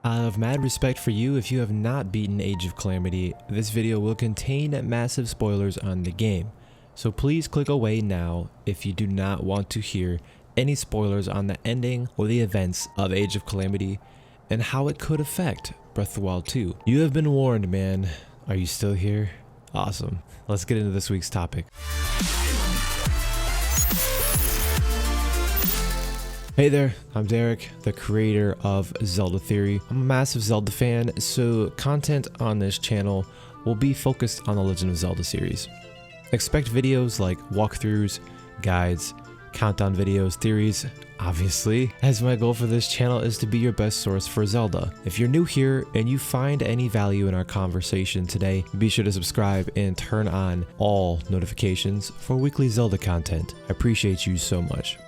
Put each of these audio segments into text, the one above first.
Out of mad respect for you, if you have not beaten Age of Calamity, this video will contain massive spoilers on the game. So please click away now if you do not want to hear any spoilers on the ending or the events of Age of Calamity and how it could affect Breath of the Wild 2. You have been warned, man. Are you still here? Awesome. Let's get into this week's topic. Hey there, I'm Derek, the creator of Zelda Theory. I'm a massive Zelda fan, so content on this channel will be focused on the Legend of Zelda series. Expect videos like walkthroughs, guides, countdown videos, theories, obviously, as my goal for this channel is to be your best source for Zelda. If you're new here and you find any value in our conversation today, be sure to subscribe and turn on all notifications for weekly Zelda content. I appreciate you so much.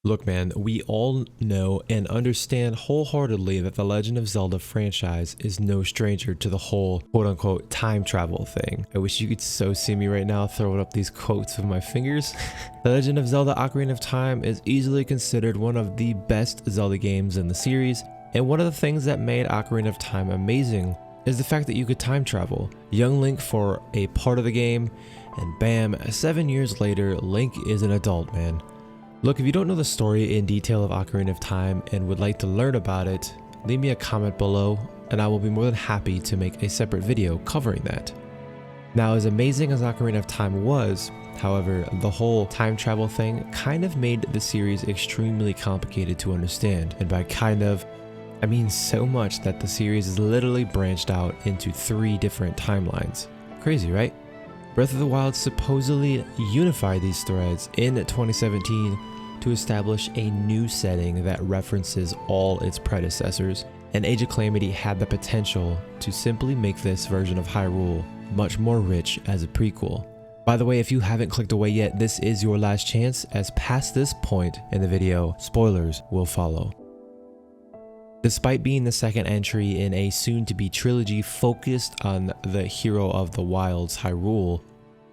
Look man, we all know and understand wholeheartedly that the Legend of Zelda franchise is no stranger to the whole quote-unquote time travel thing. I wish you could so see me right now throwing up these quotes with my fingers. The Legend of Zelda Ocarina of Time is easily considered one of the best Zelda games in the series, and one of the things that made Ocarina of Time amazing is the fact that you could time travel. Young Link for a part of the game, and bam, 7 years later, Link is an adult, man. Look, if you don't know the story in detail of Ocarina of Time and would like to learn about it, leave me a comment below and I will be more than happy to make a separate video covering that. Now, as amazing as Ocarina of Time was, however, the whole time travel thing kind of made the series extremely complicated to understand. And by kind of, I mean so much that the series is literally branched out into 3 different timelines. Crazy, right? Breath of the Wild supposedly unified these threads in 2017 to establish a new setting that references all its predecessors, and Age of Calamity had the potential to simply make this version of Hyrule much more rich as a prequel. By the way, if you haven't clicked away yet, this is your last chance, as past this point in the video, spoilers will follow. Despite being the second entry in a soon-to-be trilogy focused on the hero of the Wilds, Hyrule,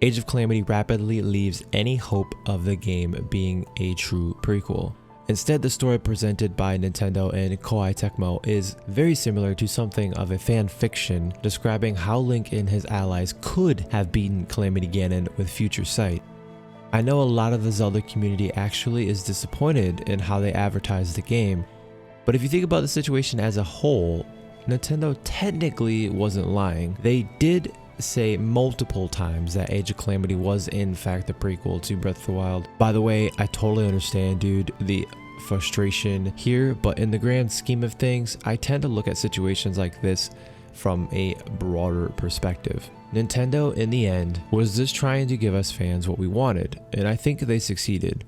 Age of Calamity rapidly leaves any hope of the game being a true prequel. Instead, the story presented by Nintendo and Koei Tecmo is very similar to something of a fan fiction describing how Link and his allies could have beaten Calamity Ganon with future sight. I know a lot of the Zelda community actually is disappointed in how they advertised the game, but if you think about the situation as a whole, Nintendo technically wasn't lying. They did say multiple times that Age of Calamity was in fact the prequel to Breath of the Wild. By the way, I totally understand, dude, the frustration here, but in the grand scheme of things, I tend to look at situations like this from a broader perspective. Nintendo, in the end, was just trying to give us fans what we wanted, and I think they succeeded.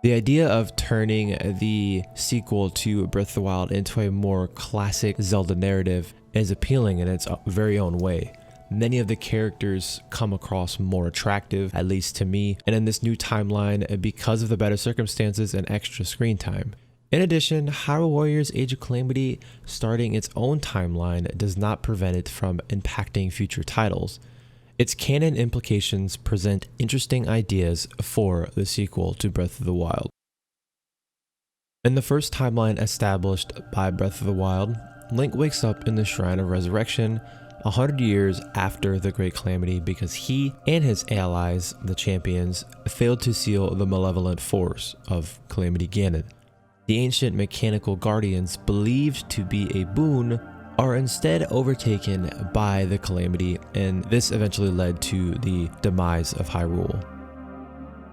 The idea of turning the sequel to Breath of the Wild into a more classic Zelda narrative is appealing in its very own way. Many of the characters come across more attractive, at least to me, and in this new timeline because of the better circumstances and extra screen time. In addition, Hyrule Warriors Age of Calamity starting its own timeline does not prevent it from impacting future titles. Its canon implications present interesting ideas for the sequel to Breath of the Wild. In the first timeline established by Breath of the Wild, Link wakes up in the Shrine of Resurrection 100 years after the Great Calamity because he and his allies, the champions, failed to seal the malevolent force of Calamity Ganon. The ancient mechanical guardians, believed to be a boon, are instead overtaken by the Calamity, and this eventually led to the demise of Hyrule.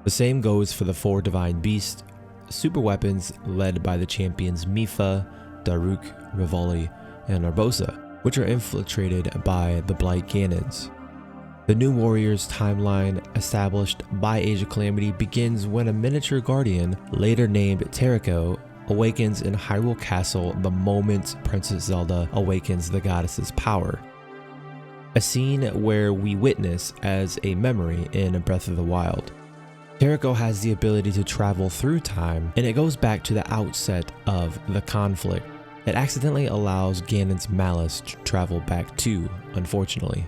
The same goes for the 4 divine beasts, super weapons led by the champions Mipha, Daruk, Rivali, and Narbosa, which are infiltrated by the Blight Ganons. The new Warriors timeline established by Age of Calamity begins when a miniature guardian, later named Teriko, awakens in Hyrule Castle the moment Princess Zelda awakens the goddess's power. A scene where we witness as a memory in Breath of the Wild. Teriko has the ability to travel through time, and it goes back to the outset of the conflict. It accidentally allows Ganon's malice to travel back too, unfortunately.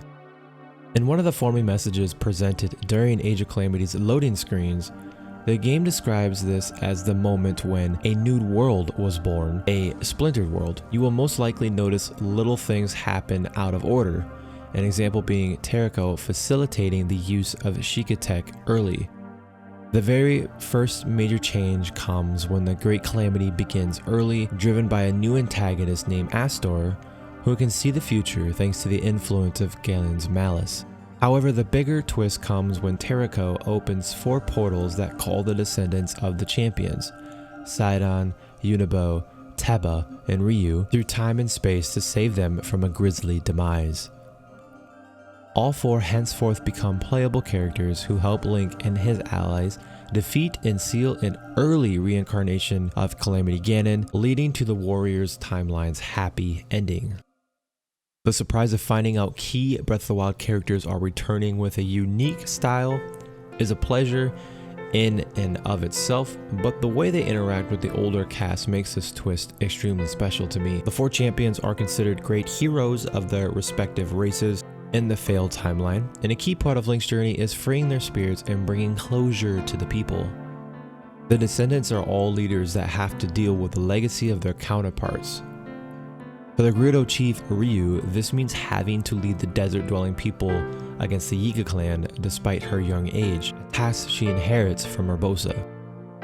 In one of the forming messages presented during Age of Calamity's loading screens, The game describes this as the moment when a new world was born, a splintered world. You will most likely notice little things happen out of order, an example being Teriko facilitating the use of Shikatech early. The very first major change comes when the Great Calamity begins early, driven by a new antagonist named Astor, who can see the future thanks to the influence of Galen's malice. However, the bigger twist comes when Teriko opens 4 portals that call the descendants of the champions, Sidon, Unibo, Teba, and Ryu, through time and space to save them from a grisly demise. All 4 henceforth become playable characters who help Link and his allies defeat and seal an early reincarnation of Calamity Ganon, leading to the Warriors' timeline's happy ending. The surprise of finding out key Breath of the Wild characters are returning with a unique style is a pleasure in and of itself, but the way they interact with the older cast makes this twist extremely special to me. The 4 champions are considered great heroes of their respective races in the failed timeline, and a key part of Link's journey is freeing their spirits and bringing closure to the people. The descendants are all leaders that have to deal with the legacy of their counterparts. For the Gerudo chief Ryu, this means having to lead the desert-dwelling people against the Yiga clan despite her young age, a task she inherits from Urbosa.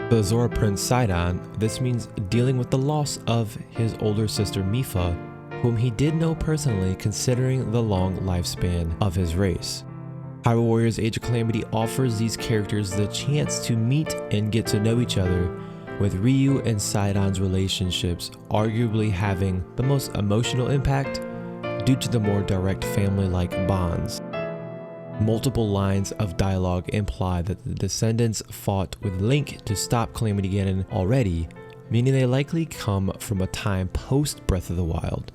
For the Zora prince Sidon, this means dealing with the loss of his older sister Mipha, whom he did know personally considering the long lifespan of his race. Hyrule Warriors Age of Calamity offers these characters the chance to meet and get to know each other, with Ryu and Sidon's relationships arguably having the most emotional impact due to the more direct family-like bonds. Multiple lines of dialogue imply that the descendants fought with Link to stop Calamity Ganon already, meaning they likely come from a time post Breath of the Wild.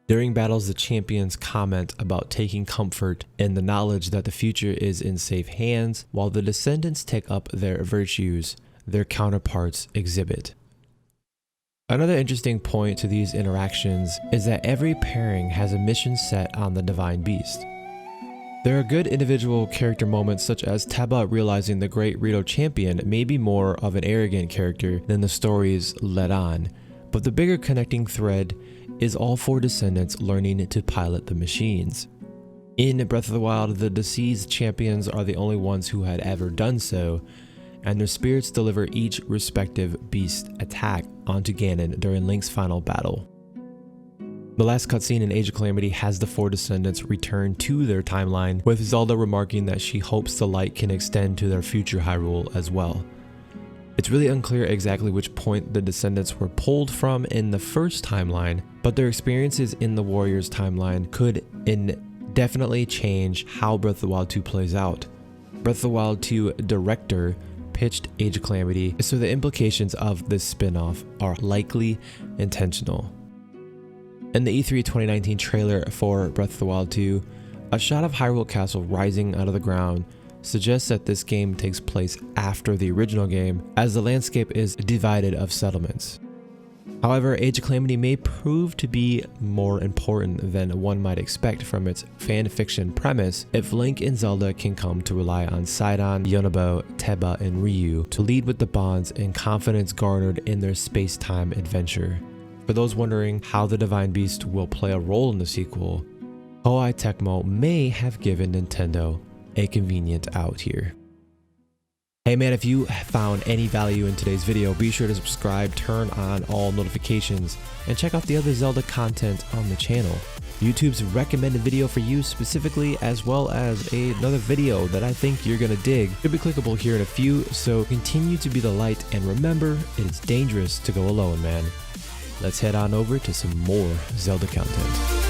During battles, the champions comment about taking comfort in the knowledge that the future is in safe hands, while the descendants take up their virtues their counterparts exhibit. Another interesting point to these interactions is that every pairing has a mission set on the Divine Beast. There are good individual character moments, such as Teba realizing the Great Rito champion may be more of an arrogant character than the stories let on, but the bigger connecting thread is all 4 descendants learning to pilot the machines. In Breath of the Wild, the deceased champions are the only ones who had ever done so, and their spirits deliver each respective beast attack onto Ganon during Link's final battle. The last cutscene in Age of Calamity has the 4 descendants return to their timeline, with Zelda remarking that she hopes the light can extend to their future Hyrule as well. It's really unclear exactly which point the descendants were pulled from in the first timeline, but their experiences in the Warriors timeline could indefinitely change how Breath of the Wild 2 plays out. Breath of the Wild 2 director pitched Age of Calamity, so the implications of this spin-off are likely intentional. In the E3 2019 trailer for Breath of the Wild 2, a shot of Hyrule Castle rising out of the ground suggests that this game takes place after the original game, as the landscape is divided of settlements. However, Age of Calamity may prove to be more important than one might expect from its fan fiction premise if Link and Zelda can come to rely on Sidon, Yonobo, Teba, and Ryu to lead with the bonds and confidence garnered in their space-time adventure. For those wondering how the Divine Beast will play a role in the sequel, Koei Tecmo may have given Nintendo a convenient out here. Hey man, if you found any value in today's video, be sure to subscribe, turn on all notifications, and check out the other Zelda content on the channel. YouTube's recommended video for you specifically, as well as another video that I think you're gonna dig, should be clickable here in a few, so continue to be the light, and remember, it's dangerous to go alone, man. Let's head on over to some more Zelda content.